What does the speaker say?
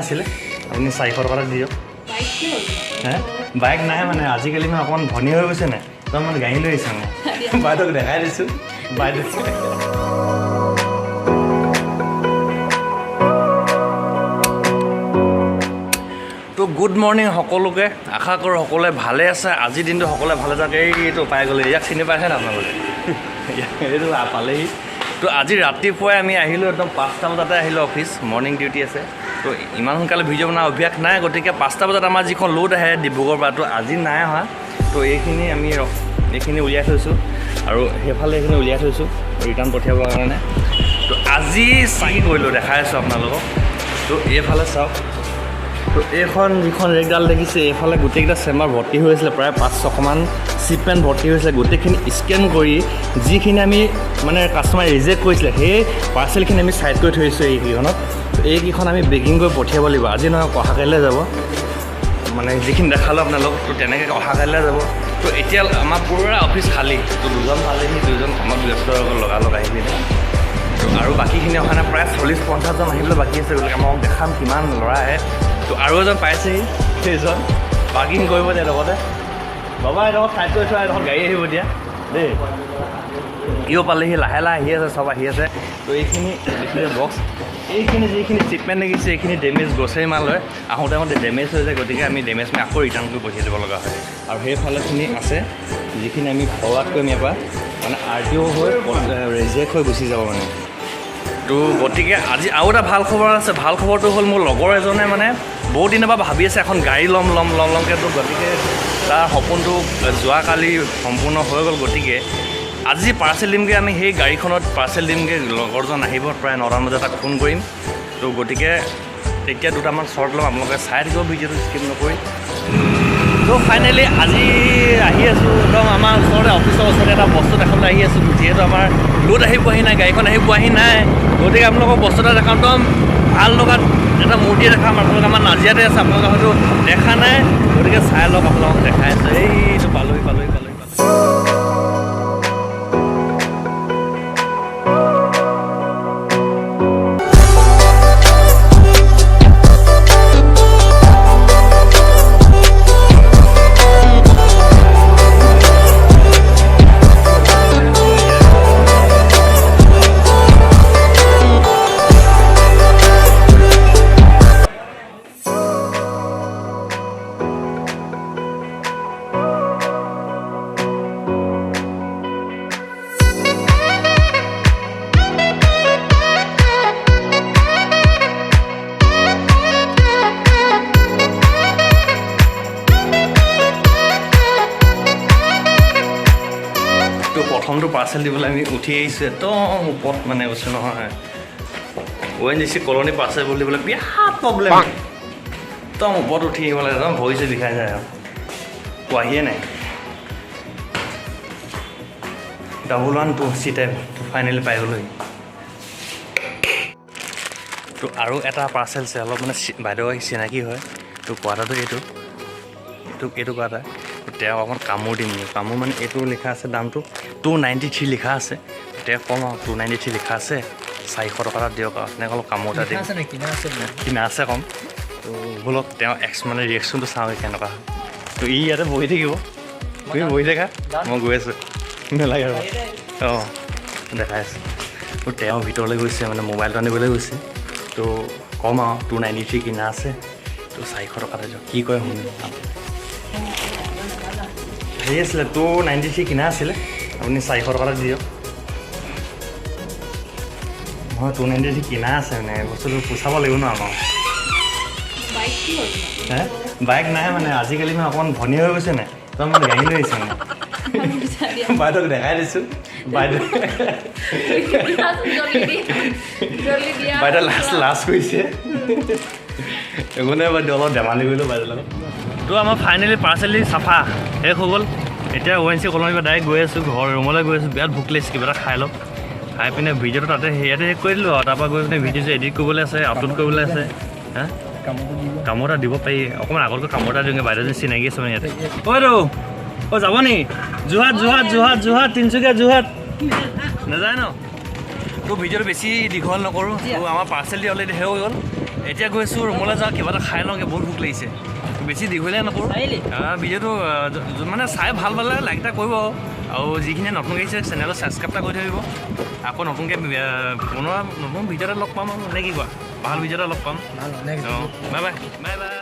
আছিলে আপুনি 400 টকা দিয়ক হে বাইক নাই মানে আজিকালি মানে অকণমান ধনী হৈ গৈছে নাই তো মানে গাড়ী লৈ আহিছে মানে বাইদেউক দেখাই দিছোঁ বাইদেউ তো গুড মৰ্ণিং সকলোকে আশা কৰোঁ সকলোৱে ভালে আছে আজিৰ দিনটো সকলোৱে ভালে থাকে এইটো পাই গ'লে ইয়াক চিনি পাইছে না আপোনালোকে এইটো পালেহি তো আজি ৰাতিপুৱাই আমি আহিলোঁ একদম 5টা বজাতে আহিলোঁ অফিচ মৰ্ণিং ডিউটি আছে তো ইমান সোনকালে ভিডিঅ' বনোৱা অভ্যাস নাই গতিকে 5টা বজাত আমাৰ যিখন লোড আহে ডিব্ৰুগড়ৰ পৰা তো আজি নাই অহা তো এইখিনি আমি এইখিনি উলিয়াই থৈছোঁ আৰু সেইফালে এইখিনি উলিয়াই থৈছোঁ ৰিটাৰ্ণ পঠিয়াবৰ কাৰণে তো আজি চাকি কৰিলোঁ দেখাই আছোঁ আপোনালোকক তো এইফালে চাওক তো এইখন যিখন ৰেকডাল দেখিছে এইফালে গোটেইকেইটা চেম্বাৰ ভৰ্তি হৈ আছিলে প্ৰায় 5-6মান শ্বিপমেণ্ট ভৰ্তি হৈছিলে গোটেইখিনি স্কেন কৰি যিখিনি আমি মানে কাষ্টমাৰে ৰিজেক্ট কৰিছিলে সেই পাৰ্চেলখিনি আমি ছাইড কৰি থৈছোঁ এইকেইখনত এইকেইখন আমি বেগিং কৰি পঠিয়াব লাগিব আজি নহয় অহাকাইলৈ যাব মানে যিখিনি দেখালোঁ আপোনালোক তো তেনেকৈ অহাকাইলৈ যাব তো এতিয়া আমাৰ পুৰা অফিচ খালী তো দুজন পালেহি দুজন কামত ব্যস্ত হৈ গ'ল লগালগ আহিলে তো আৰু বাকীখিনি অহা নাই প্ৰায় 40-50জন আহিবলৈ বাকী আছে গতিকে মই দেখাম কিমান ল'ৰা আহে তো আৰু এজন পাইছেহি সেইজন পাৰ্কিং কৰিব দিয়া লগতে বাবা এডোখৰ ছাইড কৰি থোৱা এডোখৰ গাড়ী আহিব দিয়া দেই ইও পালেহি লাহে লাহে আহি আছে চব আহি আছে তো এইখিনি বক্স এইখিনি যিখিনি শ্বিপমেণ্ট দেখিছে এইখিনি ডেমেজ গ্ৰচাৰী মাল হয় আহোঁতে আহোঁতে ডেমেজ হৈ যায় গতিকে আমি ডেমেজ আকৌ ৰিটাৰ্ণ কৰি পঠিয়াই দিব লগা হয় আৰু সেইফালেখিনি আছে যিখিনি আমি ফৰৱাৰ্ড কৰিম ইয়াৰ পৰা মানে RTO হৈ ৰিজেক্ট হৈ গুচি যাব মানে তো গতিকে আজি আৰু এটা ভাল খবৰ আছে ভাল খবৰটো হ'ল মোৰ লগৰ এজনে মানে বহুত দিনৰ পৰা ভাবি আছে এখন গাড়ী ল'মকৈ তো গতিকে তাৰ সপোনটো যোৱাকালি সম্পূৰ্ণ হৈ গ'ল গতিকে আজি পাৰ্চেল দিমগৈ আমি সেই গাড়ীখনত পাৰ্চেল দিমগৈ লগৰজন আহিব প্ৰায় 9টা বজাত তাক ফোন কৰিম তো গতিকে তেতিয়া দুটামান শ্বৰ্ট ল'ম আপোনালোকে চাই থাকিব ভিডিঅ'টো স্কিপ নকৰি তো ফাইনেলি আজি আহি আছোঁ একদম আমাৰ ওচৰতে অফিচৰ ওচৰতে এটা বস্তু দেখাবলৈ আহি আছোঁ যিহেতু আমাৰ লোড আহি পোৱাহি নাই গাড়ীখন আহি পোৱাহি নাই গতিকে আপোনালোকক বস্তু এটা দেখাম একদম ভাল লগাত এটা মূৰ্তিয়ে দেখাম আপোনালোকে আমাৰ নাজিৰাতে আছে আপোনালোকে হয়তো দেখা নাই গতিকে চাই লওক আপোনালোকক দেখাই আছে এইটো পালোহি প্ৰথমটো পাৰ্চেল দিবলৈ আমি উঠি আহিছোঁ একদম ওপৰত মানে কৈছোঁ নহয় ONGC কলনী পাৰ্চেল বুলি দিবলৈ বিৰাট প্ৰব্লেম একদম ওপৰত উঠি আহিব লাগে একদম ভৰি চৰি বিষাই যায় আৰু পোৱাহিয়ে নাই 112 চিট ফাইনেলি পাই গ'লোহি তো আৰু এটা পাৰ্চেল আছে অলপ মানে বাইদেউ চিনাকি হয় তো কোৱাটাটো এইটো কোৱাটা তেওঁ অকণ কামোৰ দিম কামোৰ মানে এইটো লিখা আছে দামটো 293 লিখা আছে তেওঁ কম আৰু 293 লিখা আছে 400 টকা এটা দিয়ক আৰু তেনেকৈ অলপ কামোৰ এটা দিম কিনা আছে কম তো বোলক তেওঁ মানে ৰিয়েকশ্যনটো চাওঁ কেনেকুৱা তো ই ইয়াতে বহি থাকিব তুমি বহি থাকা মই গৈ আছোঁ নালাগে আৰু অঁ দেখাই আছোঁ তো তেওঁ ভিতৰলৈ গৈছে মানে মোবাইলটো আনিবলৈ গৈছে তো কম আৰু 293 কিনা আছে তো 400 টকা এটা দিয়ক কি কয় শুনি হেৰি আছিলে 293 কিনা আছিলে আপুনি 400 টকা দিয়ক মই 293 কিনা আছে মানে বস্তুটো পুচাব লাগিব ন আমাক হে বাইক নাই মানে আজিকালি মানে অকণমান ধনী হৈ গৈছে নাই তো মানে গাড়ী লৈ আহিছে মানে বাইদেউক দেখাই দিছোঁ বাইদেউ লাষ্ট কৰিছে একো নাই বাইদেউ অলপ ধেমালি কৰিলোঁ বাইদেউৰ লগত তো আমাৰ ফাইনেলি পাৰ্চেল চাফা শেষ হৈ গ'ল এতিয়া ONGC কলনীৰ পৰা ডাইৰেক্ট গৈ আছোঁ ঘৰ ৰুমলৈ গৈ আছোঁ বিৰাট ভোক লাগিছে কিবা এটা খাই লওক খাই পিনে ভিডিঅ'টো তাতে ইয়াতে শেষ কৰি দিলোঁ আৰু তাৰপৰা গৈ পিনে ভিডিঅ'টো এডিট কৰিবলৈ আছে আপলোড কৰিবলৈ আছে হা কামো এটা দিব পাৰি অকণমান আগতকৈ কামো এটা দিওঁগৈ বাইদেউজনী চিনাকি আছে মানে ইয়াতে অ' যাব নি যোৰহাট তিনিচুকীয়া যোৰহাট নাযায় ন তো ভিডিঅ'টো বেছি দীঘল নকৰোঁ তো আমাৰ পাৰ্চেল দি অলৰেডি শেষ হৈ গ'ল এতিয়া গৈছোঁ ৰুমলৈ যাওঁ কিবা এটা খাই লওঁগৈ বহুত ভোক লাগিছে বেছি দীঘলীয়া নকৰোঁ ভিডিঅ'টো মানে চাই ভাল পালে লাইক এটা কৰিব আৰু যিখিনিয়ে নতুনকৈ আহিছে চেনেলটো ছাবস্ক্ৰাইব এটা কৰি থাকিব আকৌ নতুনকৈ বনোৱা নতুন ভিডিঅ' এটা লগ পাম আৰু নে কি কোৱা ভাল ভিডিঅ' এটা লগ পাম বাই বাই বাই বাই